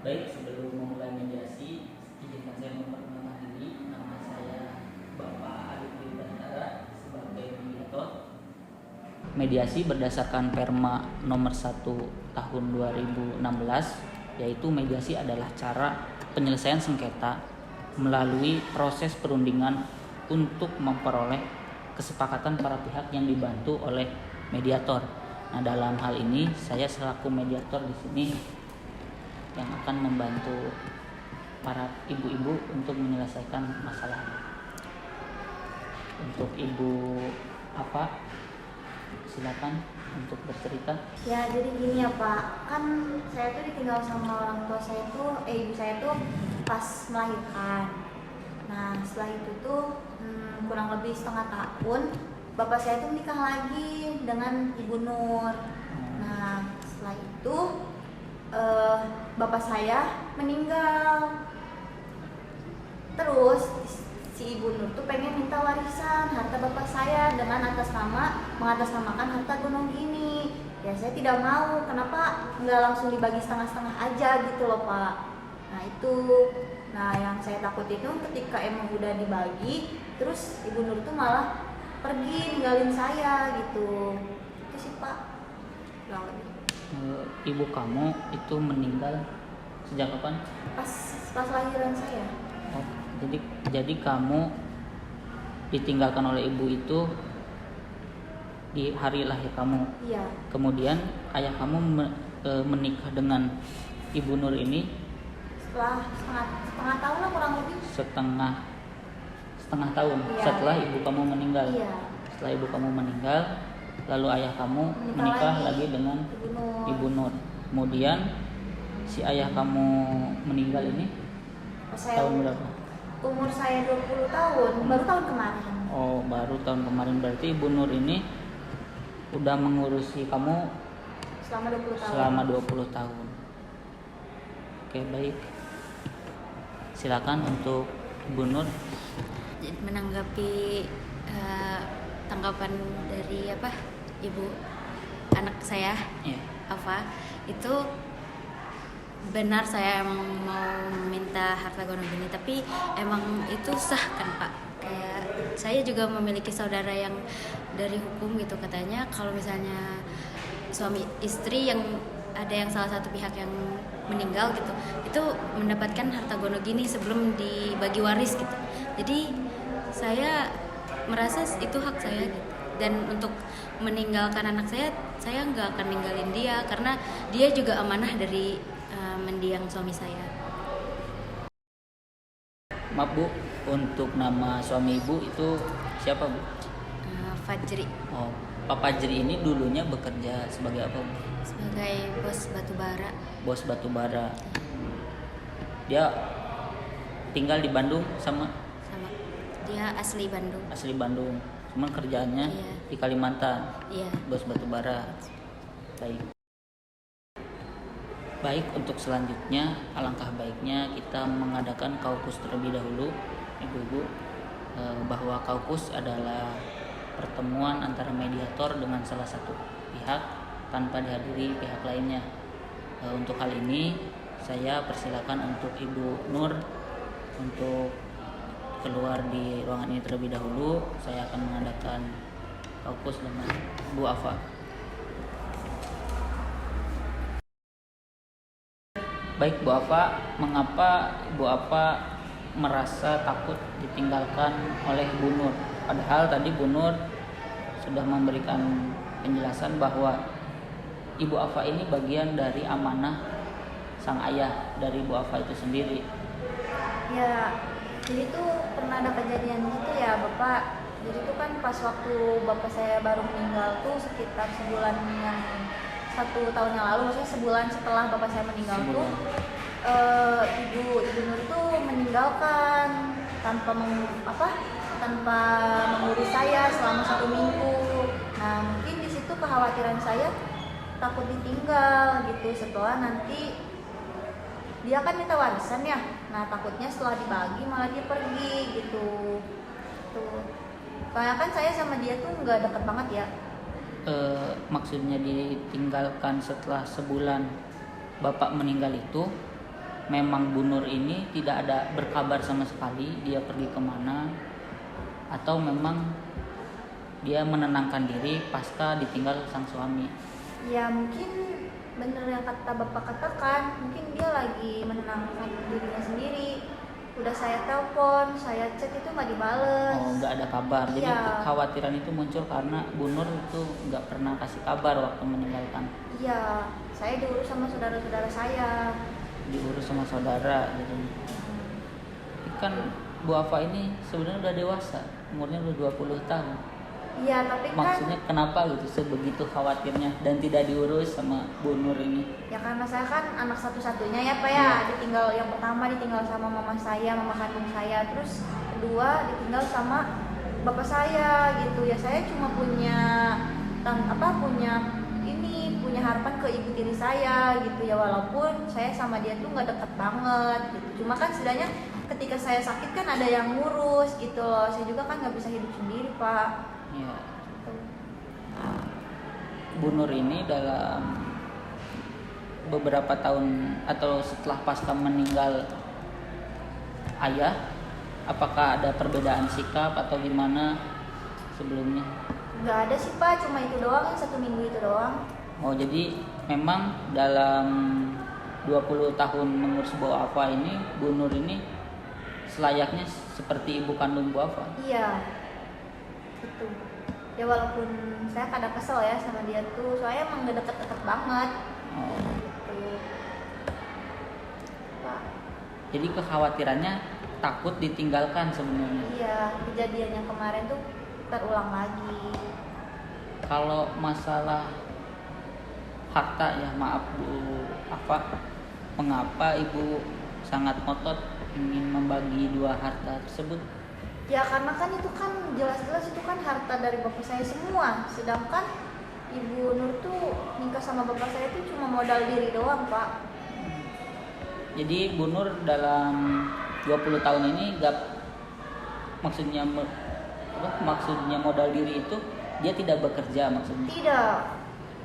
Baik, sebelum memulai mediasi, izinkan saya memperkenalkan diri. Nama saya Bapak Arif Dwi sebagai mediator. Mediasi berdasarkan Perma nomor 1 tahun 2016, yaitu mediasi adalah cara penyelesaian sengketa melalui proses perundingan untuk memperoleh kesepakatan para pihak yang dibantu oleh mediator. Nah, dalam hal ini saya selaku mediator di sini yang akan membantu para ibu-ibu untuk menyelesaikan masalah. Untuk Ibu apa? Silakan untuk bercerita. Ya, jadi gini ya Pak, kan saya tuh ditinggal sama orang tua saya tuh, ibu saya tuh pas melahirkan. Nah, setelah itu tuh kurang lebih setengah tahun, bapak saya tuh menikah lagi dengan Ibu Nur. Nah, setelah itu bapak saya meninggal. Terus si Ibu Nur tuh pengen minta warisan harta bapak saya dengan mengatasnamakan harta gunung ini. Ya saya tidak mau, kenapa nggak langsung dibagi setengah-setengah aja gitu loh Pak. Nah itu, yang saya takut itu ketika emang udah dibagi, terus Ibu Nur tuh malah pergi ninggalin saya gitu. Itu sih Pak, kurang lebih. Ibu kamu itu meninggal sejak kapan? Pas lahiran saya. Oh, jadi kamu ditinggalkan oleh ibu itu di hari lahir kamu. Iya. Kemudian ayah kamu menikah dengan Ibu Nur ini Setelah setengah tahun lah kurang lebih. setengah tahun. Iya. Setelah ibu kamu meninggal. Iya. Setelah ibu kamu meninggal, lalu ayah kamu menikah lagi dengan Ibu Nur. Kemudian si ayah kamu meninggal ini tahun berapa? Umur saya 20 tahun, baru tahun kemarin. Oh, baru tahun kemarin. Berarti Ibu Nur ini udah mengurusi kamu Selama 20 20 tahun. tahun. Oke, baik. Silakan untuk Ibu Nur. Menanggapi tanggapan dari ibu anak saya, Ava, itu benar saya emang mau meminta harta gonogini gini, tapi emang itu sah kan Pak? Kayak saya juga memiliki saudara yang dari hukum gitu, katanya kalau misalnya suami istri yang ada yang salah satu pihak yang meninggal gitu, itu mendapatkan harta gonogini sebelum dibagi waris gitu. Jadi saya merasa itu hak saya gitu. Dan untuk meninggalkan anak saya nggak akan ninggalin dia karena dia juga amanah dari mendiang suami saya. Maaf Bu, untuk nama suami Ibu itu siapa Bu? Fajri. Oh, Pak Fajri ini dulunya bekerja sebagai apa Bu? Sebagai bos batubara. Bos batubara. Dia tinggal di Bandung sama? Dia asli Bandung. Asli Bandung. Cuman kerjaannya di Kalimantan. Iya. Bos batubara. Baik, untuk selanjutnya alangkah baiknya kita mengadakan kaukus terlebih dahulu, Ibu-ibu, bahwa kaukus adalah pertemuan antara mediator dengan salah satu pihak tanpa dihadiri pihak lainnya. Untuk hal ini saya persilakan untuk Ibu Nur untuk keluar di ruangan ini terlebih dahulu. Saya akan mengadakan kaukus dengan Bu Ava. Baik Bu Ava, mengapa Bu Ava merasa takut ditinggalkan oleh Bu Nur? Padahal tadi Bu Nur sudah memberikan penjelasan bahwa Ibu Ava ini bagian dari amanah sang ayah dari Bu Ava itu sendiri. Ya, jadi tuh pernah ada kejadian gitu ya Bapak. Jadi tuh kan pas waktu bapak saya baru meninggal tuh sekitar sebulan yang 1 tahun yang lalu, maksudnya sebulan setelah bapak saya meninggal tuh Ibu Nur tuh meninggalkan tanpa mengurus saya selama 1 minggu. Nah mungkin di situ kekhawatiran saya takut ditinggal gitu setelah nanti dia kan minta warisan ya. Nah takutnya setelah dibagi malah dia pergi gitu. Tuh. Soalnya kan saya sama dia tuh nggak deket banget ya. Maksudnya ditinggalkan setelah sebulan bapak meninggal itu memang Bu Nur ini tidak ada berkabar sama sekali dia pergi kemana, atau memang dia menenangkan diri pasca ditinggal sang suami? Ya mungkin bener yang kata bapak katakan, mungkin dia lagi menenangkan dirinya sendiri. Udah saya telepon, saya chat itu nggak dibales. Oh, nggak ada kabar. Jadi Iya. kekhawatiran itu muncul karena Bu Nur itu nggak pernah kasih kabar waktu meninggalkan. Iya, saya diurus sama saudara-saudara saya. Diurus sama saudara gitu. Tapi kan Bu Afa ini sebenarnya udah dewasa, umurnya udah 20 tahun. Iya, tapi Maksudnya kan kenapa gitu sebegitu khawatirnya dan tidak diurus sama Bu Nur ini? ya karena saya kan anak satu-satunya ya Pak ya. Iya. Ditinggal yang pertama ditinggal sama mama saya, mama kandung saya. Terus kedua ditinggal sama bapak saya gitu. Ya saya cuma punya punya harapan ke ibu tiri saya gitu ya, walaupun saya sama dia tuh nggak deket banget gitu. Cuma kan setidaknya ketika saya sakit kan ada yang ngurus gitu loh. Saya juga kan nggak bisa hidup sendiri Pak. Ya, Gitu. Bu Nur ini dalam beberapa tahun atau setelah pasca meninggal ayah, apakah ada perbedaan sikap atau gimana sebelumnya? Nggak ada sih Pak, cuma itu doang, yang 1 minggu itu doang. Oh, jadi memang dalam 20 tahun mengurus Bu Afa ini, Bu Nur ini selayaknya seperti ibu kandung Bu Afa. Iya, itu. Ya walaupun saya kadang kesel ya sama dia tuh, soalnya emang gak deket-deket banget. Oh, Gitu. Pak. jadi kekhawatirannya takut ditinggalkan sebenarnya. Iya, kejadian yang kemarin tuh terulang lagi. Kalau masalah harta ya, maaf Bu Afa, mengapa Ibu sangat ngotot ingin membagi 2 harta tersebut? Ya karena kan itu kan jelas-jelas itu kan harta dari bapak saya semua. Sedangkan Ibu Nur tuh nikah sama bapak saya itu cuma modal diri doang Pak. Jadi Bu Nur dalam 20 tahun ini maksudnya modal diri itu dia tidak bekerja maksudnya? Tidak.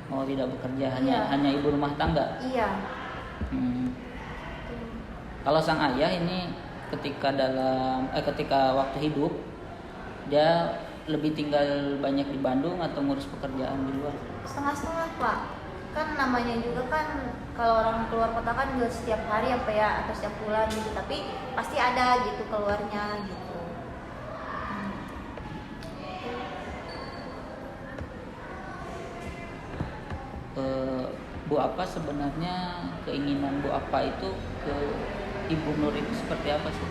Oh, tidak bekerja, Iya. hanya ibu rumah tangga. Iya. Kalau sang ayah ini ketika waktu hidup dia lebih tinggal banyak di Bandung atau ngurus pekerjaan di luar? Setengah-setengah Pak. Kan namanya juga kan kalau orang keluar kota kan nggak setiap hari apa ya, atau setiap bulan gitu, tapi pasti ada gitu keluarnya gitu. Bu Apa sebenarnya keinginan Bu Apa itu ke Ibu Nur itu seperti apa sih?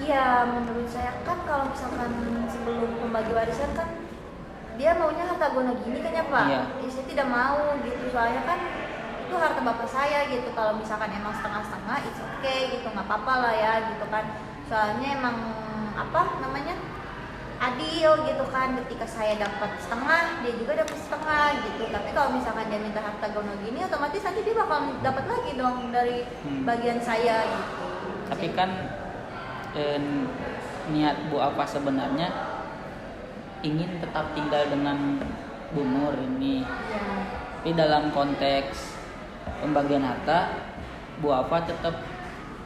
Iya, menurut saya kan kalau misalkan sebelum pembagi warisan kan dia maunya harta gono gini kan ya Pak. Iya. Ya, saya tidak mau gitu, soalnya kan itu harta bapak saya gitu. Kalau misalkan emang setengah-setengah, it's okay gitu, nggak apa-apa lah ya gitu kan. Soalnya emang adil gitu kan, ketika saya dapat setengah dia juga dapat setengah gitu. Tapi kalau misalkan dia minta harta gono gini, otomatis nanti dia bakal dapat lagi dong dari bagian saya gitu. Tapi kan niat Bu Apa sebenarnya ingin tetap tinggal dengan Bu Nur ini. Iya. Tapi dalam konteks pembagian harta, Bu Apa tetap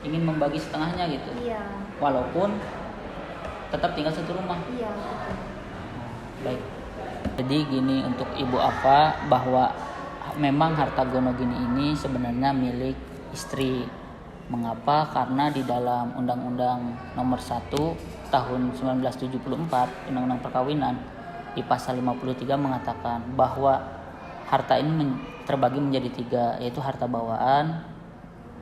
ingin membagi setengahnya gitu. Iya. Walaupun tetap tinggal satu rumah. Iya, betul. Baik. Jadi gini untuk Ibu Apa, bahwa memang harta gono gini ini sebenarnya milik istri. Mengapa? Karena di dalam Undang-Undang Nomor 1 Tahun 1974 Undang-Undang Perkawinan di pasal 53 mengatakan bahwa harta ini terbagi menjadi 3, yaitu harta bawaan,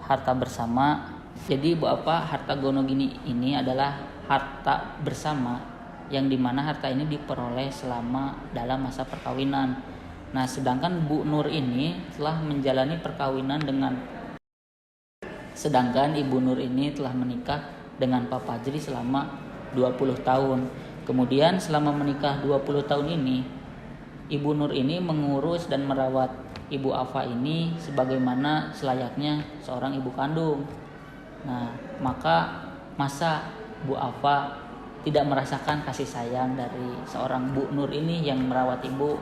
harta bersama. Jadi Bu Apa, harta gono gini ini adalah harta bersama yang dimana harta ini diperoleh selama dalam masa perkawinan. Nah, sedangkan Bu Nur ini telah menjalani perkawinan sedangkan Ibu Nur ini telah menikah dengan Pak Fajri selama 20 tahun. Kemudian selama menikah 20 tahun ini, Ibu Nur ini mengurus dan merawat Ibu Afa ini sebagaimana selayaknya seorang ibu kandung. Nah, maka masa Bu Afa tidak merasakan kasih sayang dari seorang Bu Nur ini yang merawat ibu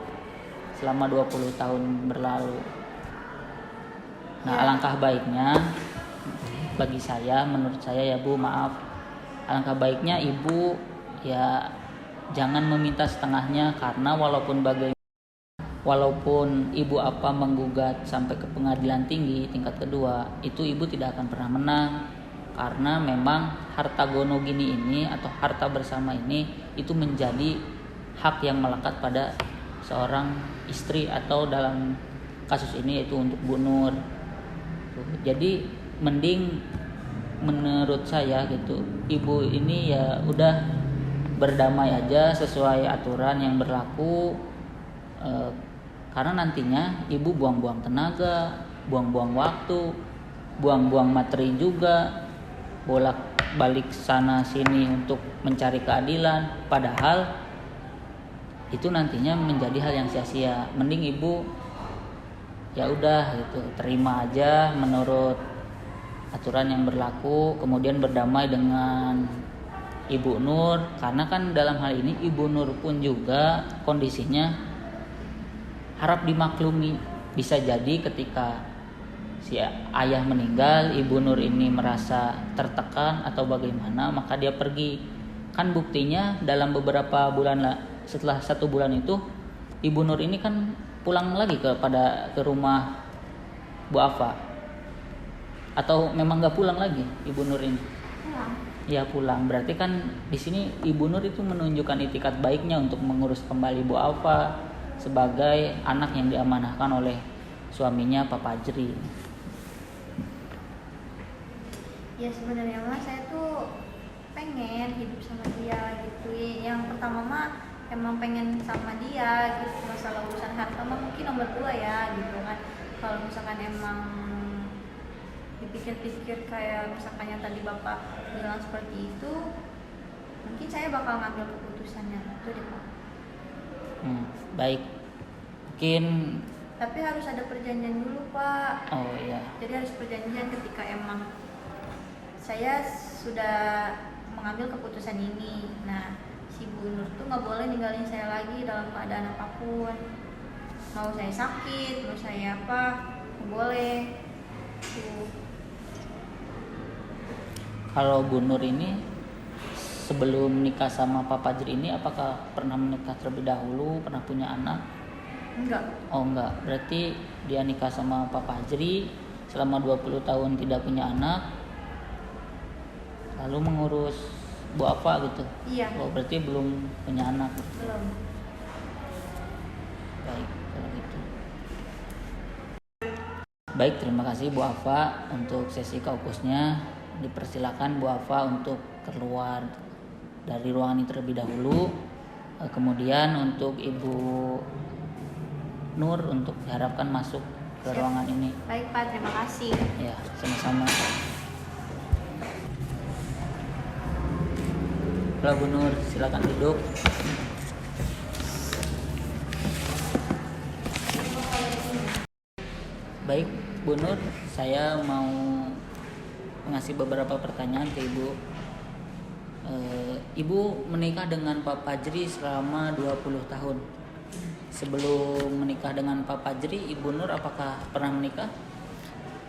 selama 20 tahun berlalu. Nah, Ya. alangkah baiknya bagi saya, menurut saya ya Bu, maaf, alangkah baiknya Ibu ya jangan meminta setengahnya, karena walaupun Ibu apa menggugat sampai ke pengadilan tinggi tingkat kedua, itu Ibu tidak akan pernah menang, karena memang harta gono gini ini atau harta bersama ini itu menjadi hak yang melekat pada seorang istri, atau dalam kasus ini yaitu untuk Bu Nur. Jadi mending menurut saya gitu, Ibu ini ya udah berdamai aja sesuai aturan yang berlaku, karena nantinya Ibu buang-buang tenaga, buang-buang waktu, buang-buang materi juga, bolak-balik sana sini untuk mencari keadilan, padahal itu nantinya menjadi hal yang sia-sia. Mending Ibu ya udah gitu, terima aja menurut aturan yang berlaku, kemudian berdamai dengan Ibu Nur, karena kan dalam hal ini Ibu Nur pun juga kondisinya harap dimaklumi. Bisa jadi ketika si ayah meninggal, Ibu Nur ini merasa tertekan atau bagaimana, maka dia pergi. Kan buktinya dalam beberapa bulan setelah 1 bulan itu, Ibu Nur ini kan pulang lagi ke rumah Bu Afa. Atau memang nggak pulang lagi Ibu Nur ini? Pulang. Ya pulang. Berarti kan di sini Ibu Nur itu menunjukkan itikat baiknya untuk mengurus kembali Bu Afa sebagai anak yang diamanahkan oleh suaminya Pak Fajri. Ya sebenarnya mah saya tuh pengen hidup sama dia gitu. Yang pertama mah emang pengen sama dia gitu. Masalah urusan harta mah mungkin nomor 2 ya gitu kan. Kalau misalkan emang dipikir-pikir kayak misalkan yang tadi Bapak bilang seperti itu, mungkin saya bakal ngambil keputusannya itu deh Pak. Baik, mungkin. Tapi harus ada perjanjian dulu Pak. Oh iya. Jadi harus perjanjian ketika emang saya sudah mengambil keputusan ini. Nah, si Bu Nur tuh nggak boleh ninggalin saya lagi dalam keadaan apapun. Mau saya sakit, mau saya apa, nggak boleh. Tuh. Kalau Bu Nur ini sebelum nikah sama Pak Fajri ini apakah pernah menikah terlebih dahulu, pernah punya anak? Enggak. Oh enggak, berarti dia nikah sama Pak Fajri selama 20 tahun tidak punya anak, lalu mengurus Bu Afa gitu? Iya. Oh berarti belum punya anak? Belum. Baik, kalau gitu. Baik, terima kasih Bu Afa untuk sesi kaukusnya. Dipersilakan Bu Afa untuk keluar dari ruangan ini terlebih dahulu. Kemudian untuk Ibu Nur untuk diharapkan masuk ke ruangan ini. Baik Pak, terima kasih. Ya, sama-sama. Halo Bu Nur, silakan duduk. Baik Bu Nur, saya mau mengasih beberapa pertanyaan ke Ibu. Ibu menikah dengan Pak Fajri selama 20 tahun. Sebelum menikah dengan Pak Fajri, Ibu Nur apakah pernah menikah?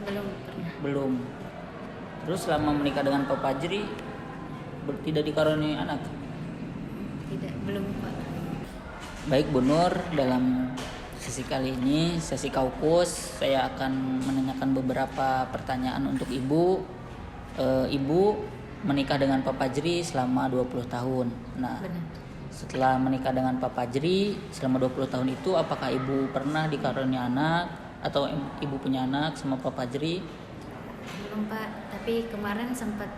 Belum pernah. Belum. Terus selama menikah dengan Pak Fajri tidak dikaruniai anak? Tidak, belum Pak. Baik Bu Nur, dalam sesi kali ini, sesi kaukus, saya akan menanyakan beberapa pertanyaan untuk Ibu. Ibu menikah dengan Pak Fajri selama 20 tahun. Nah, Benar. setelah menikah dengan Pak Fajri selama 20 tahun itu, apakah Ibu pernah dikaruniai anak atau Ibu punya anak sama Pak Fajri? Belum Pak, tapi kemarin sempat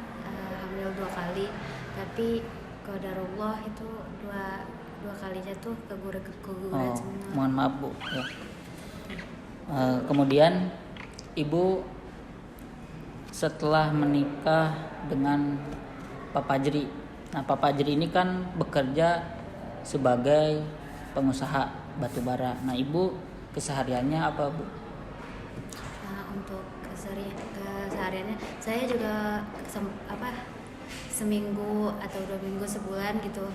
hamil 2 kali, tapi qadarullah itu dua kalinya tuh keguguran semua. Mohon maaf Bu. Ya. Kemudian Ibu setelah menikah dengan Pak Fajri. Nah, Pak Fajri ini kan bekerja sebagai pengusaha batubara. Nah, Ibu kesehariannya apa Bu? Nah, untuk kesehariannya saya juga seminggu atau 2 minggu sebulan gitu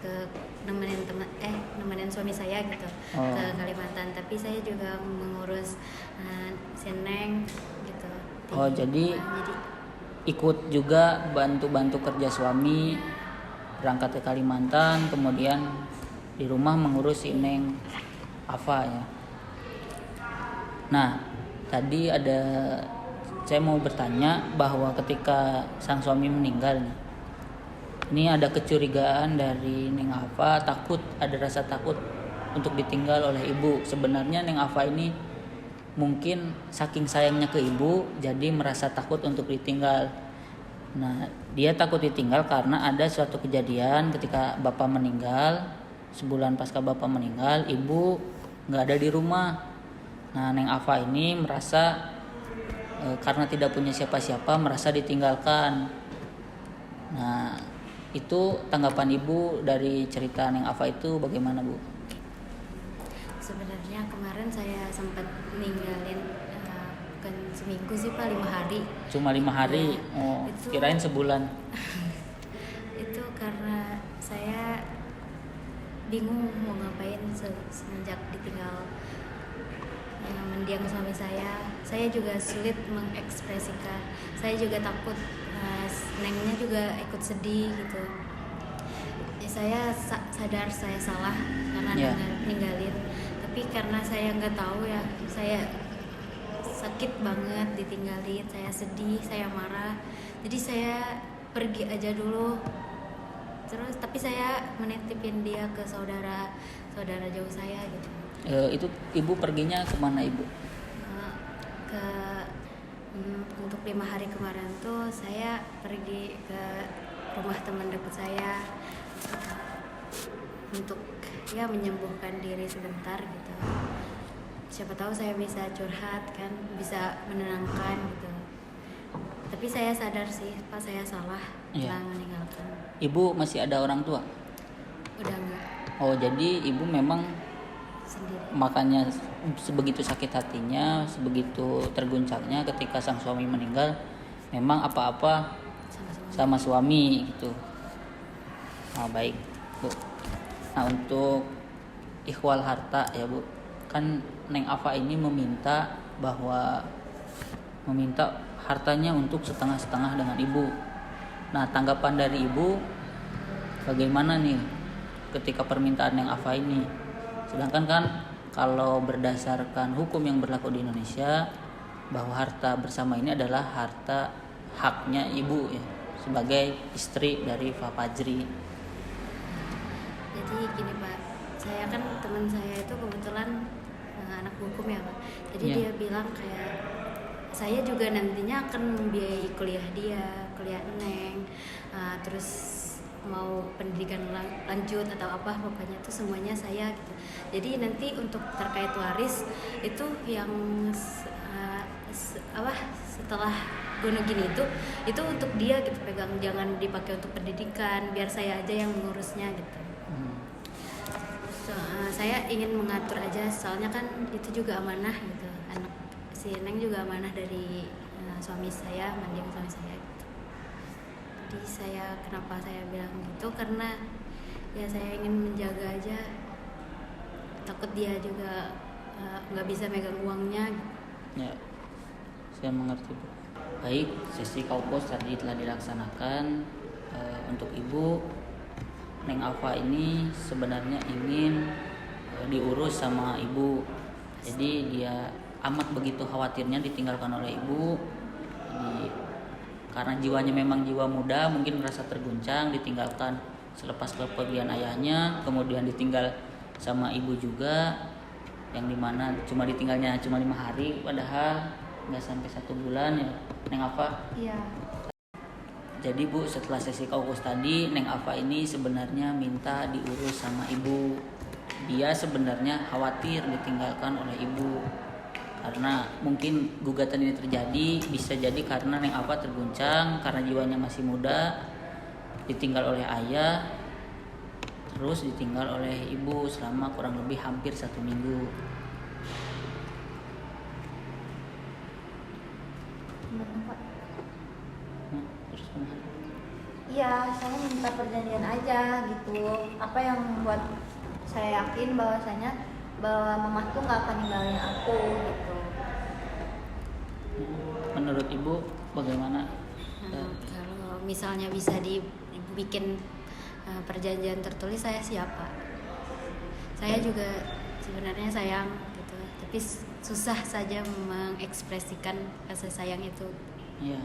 ke ke nemenin suami saya gitu ke Kalimantan, tapi saya juga mengurus si Neng gitu. Jadi ikut juga bantu-bantu kerja suami, berangkat ke Kalimantan, kemudian di rumah mengurus si Neng Afa ya. Nah, tadi saya mau bertanya bahwa ketika sang suami meninggal, ini ada kecurigaan dari Neng Afa, ada rasa takut untuk ditinggal oleh ibu. Sebenarnya Neng Afa ini mungkin saking sayangnya ke ibu, jadi merasa takut untuk ditinggal. Nah, dia takut ditinggal karena ada suatu kejadian ketika bapak meninggal, sebulan pasca bapak meninggal, ibu nggak ada di rumah. Nah, Neng Afa ini merasa karena tidak punya siapa-siapa, merasa ditinggalkan. Nah, itu tanggapan ibu dari cerita Neng Afa itu bagaimana, Bu? Sebenarnya kemarin saya sempat ninggalin bukan seminggu sih Pak, 5 hari. Cuma 5 hari? Kirain sebulan. Itu karena saya bingung mau ngapain semenjak ditinggal mendiang suami saya. Saya juga sulit mengekspresikan. Saya juga takut Nengnya juga ikut sedih gitu. Saya sadar saya salah karena ninggalin. Tapi karena saya nggak tahu ya, saya sakit banget ditinggalin. Saya sedih, saya marah. Jadi saya pergi aja dulu. Terus tapi saya menitipin dia ke saudara jauh saya gitu. Itu ibu perginya kemana ibu? Untuk 5 hari kemarin tuh saya pergi ke rumah teman dekat saya untuk menyembuhkan diri sebentar gitu. Siapa tahu saya bisa curhat kan, bisa menenangkan gitu. Tapi saya sadar sih Pak, saya salah telah meninggalkan. Ibu masih ada orang tua? Udah enggak. Jadi ibu memang sendiri. Makanya sebegitu sakit hatinya, sebegitu terguncangnya ketika sang suami meninggal, memang apa-apa sama suami gitu. Baik, Bu. Nah, untuk ikhwal harta ya, Bu. Kan Neng Afa ini meminta hartanya untuk setengah-setengah dengan ibu. Nah, tanggapan dari ibu bagaimana nih ketika permintaan Neng Afa ini? Sedangkan kan kalau berdasarkan hukum yang berlaku di Indonesia, bahwa harta bersama ini adalah haknya ibu ya, sebagai istri dari Pak Fajri. Jadi gini Pak, saya kan teman saya itu kebetulan anak hukum ya Pak. Jadi dia bilang kayak saya juga nantinya akan membiayai kuliah dia, kuliah Neng, terus mau pendidikan lanjut atau apa, pokoknya itu semuanya saya gitu. Jadi nanti untuk terkait waris itu yang setelah gunung gini itu untuk dia gitu, pegang, jangan dipakai untuk pendidikan, biar saya aja yang mengurusnya gitu. Saya ingin mengatur aja, soalnya kan itu juga amanah gitu, anak si Neng juga amanah dari suami saya, mendiang suami saya gitu. Jadi kenapa saya bilang gitu, karena ya saya ingin menjaga aja, takut dia juga nggak bisa megang uangnya gitu. Ya, saya mengerti, Bu. Baik, sesi kaupos tadi telah dilaksanakan. Untuk ibu, Neng Afa ini sebenarnya ingin diurus sama ibu. Jadi dia amat begitu khawatirnya ditinggalkan oleh ibu. Karena jiwanya memang jiwa muda, mungkin merasa terguncang ditinggalkan selepas kepergian ayahnya, kemudian ditinggal sama ibu juga, yang dimana ditinggalnya cuma 5 hari, padahal nggak sampai 1 bulan ya, Neng Afa. Iya. Jadi Bu, setelah sesi kaukus tadi, Neng Afa ini sebenarnya minta diurus sama ibu. Dia sebenarnya khawatir ditinggalkan oleh ibu. Karena mungkin gugatan ini terjadi, bisa jadi karena Neng Afa terguncang, karena jiwanya masih muda, ditinggal oleh ayah, terus ditinggal oleh ibu selama kurang lebih hampir 1 minggu. Terus Iya Iya, saya minta perjanjian aja gitu. Apa yang membuat saya yakin bahwasanya bahwa mama tuh nggak akan ninggalin aku gitu. Menurut ibu bagaimana? Kalau misalnya bisa dibikin perjanjian tertulis, saya siapa? Saya juga sebenarnya sayang gitu, tapi susah saja mengekspresikan kasih sayang itu. Iya.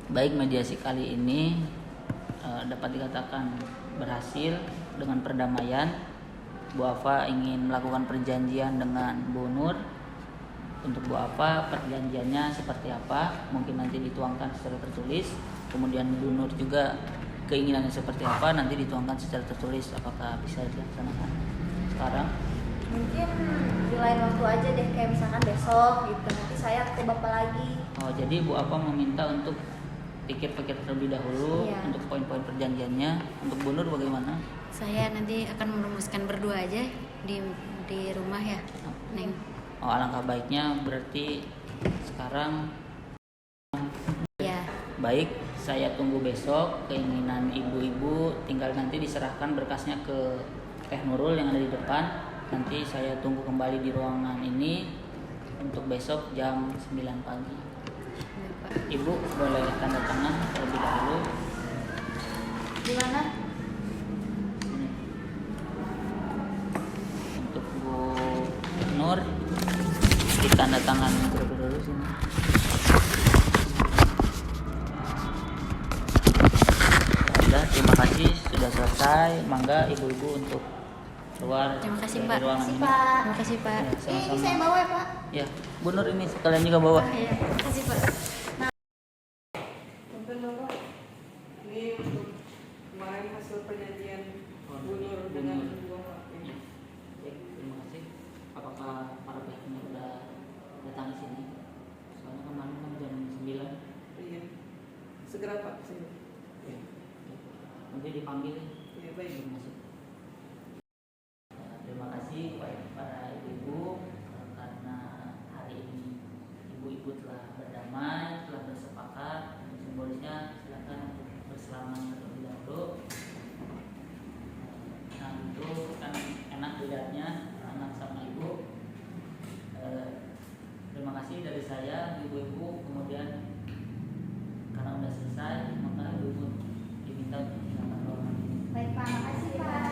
Baik, mediasi kali ini dapat dikatakan berhasil dengan perdamaian. Bu Afa ingin melakukan perjanjian dengan Bu Nur. Untuk Bu Afa perjanjiannya seperti apa? Mungkin nanti dituangkan secara tertulis. Kemudian Bu Nur juga keinginannya seperti apa, nanti dituangkan secara tertulis. Apakah bisa dilaksanakan sekarang? Mungkin di lain waktu aja deh, kayak misalkan besok gitu. Nanti saya ke bapak lagi. Oh, jadi Bu Afa meminta untuk pikir-pikir terlebih dahulu. Iya. Untuk poin-poin perjanjiannya. Untuk Bu Nur bagaimana? Saya nanti akan merumuskan berdua aja di rumah ya, Neng. Oh, alangkah baiknya berarti sekarang. Ya, Baik, saya tunggu besok keinginan ibu-ibu, tinggal nanti diserahkan berkasnya ke Teh Nurul yang ada di depan. Nanti saya tunggu kembali di ruangan ini untuk besok jam 9 pagi. Bapak. Ibu boleh tanda tangan terlebih dahulu. Gimana? Ini. Untuk Bu Nur ditanda tangan terlebih dahulu sini. Sudah, terima kasih sudah selesai. Mangga ibu-ibu untuk keluar Terima kasih, dari Pak. ruangan Makasih, ini. Pak. Terima kasih, Pak. Ya, Ini sama-sama. saya bawa ya, Pak. Ya, Bu Nur ini sekalian juga bawa. Ya, terima kasih, Pak. Punten Bapak, ini untuk kemarin hasil perjanjian Bu Nur dengan Bu Afa. Ya, terima kasih. Apakah para pihaknya sudah datang ke sini? Soalnya kemarin kan jam 9. Iya, segera Pak sini. Ya. Nanti dipanggil. Iya baik. Terima kasih. Terima kasih kepada para ibu karena hari ini ibu-ibu telah berdamai, telah bersepakat. Simbolisnya silakan untuk berselamat terlebih dahulu. Nah, itu kan enak dilihatnya anak sama ibu. Terima kasih dari saya ibu-ibu. Kemudian karena udah selesai, maka ibu-ibu diminta untuk meninggalkan ruangan ini. Baik, Pak. Makasih, Pak.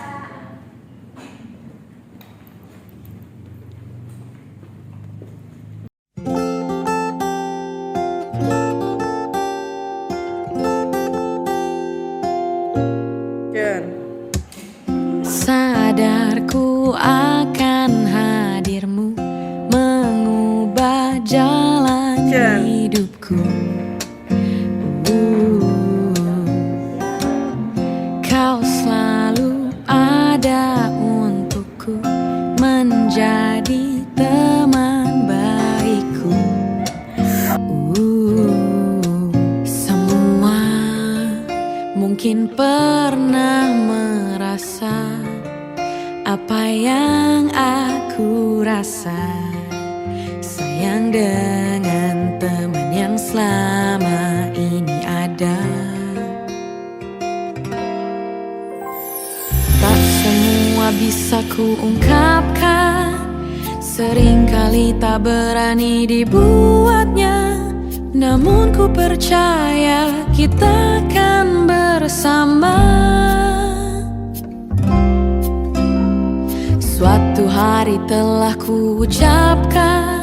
Ken. Sadarku akan hadirmu mengubah jalan Ken. hidupku. Kau selalu ada untukku, menjadi teman baikku. Semua mungkin pernah merasa apa yang aku rasa. Sayang dengan teman yang selama ini ada. Tak semua bisa ku ungkapkan, seringkali tak berani dibuatnya. Namun ku percaya kita akan bersama. Suatu hari telah ku ucapkan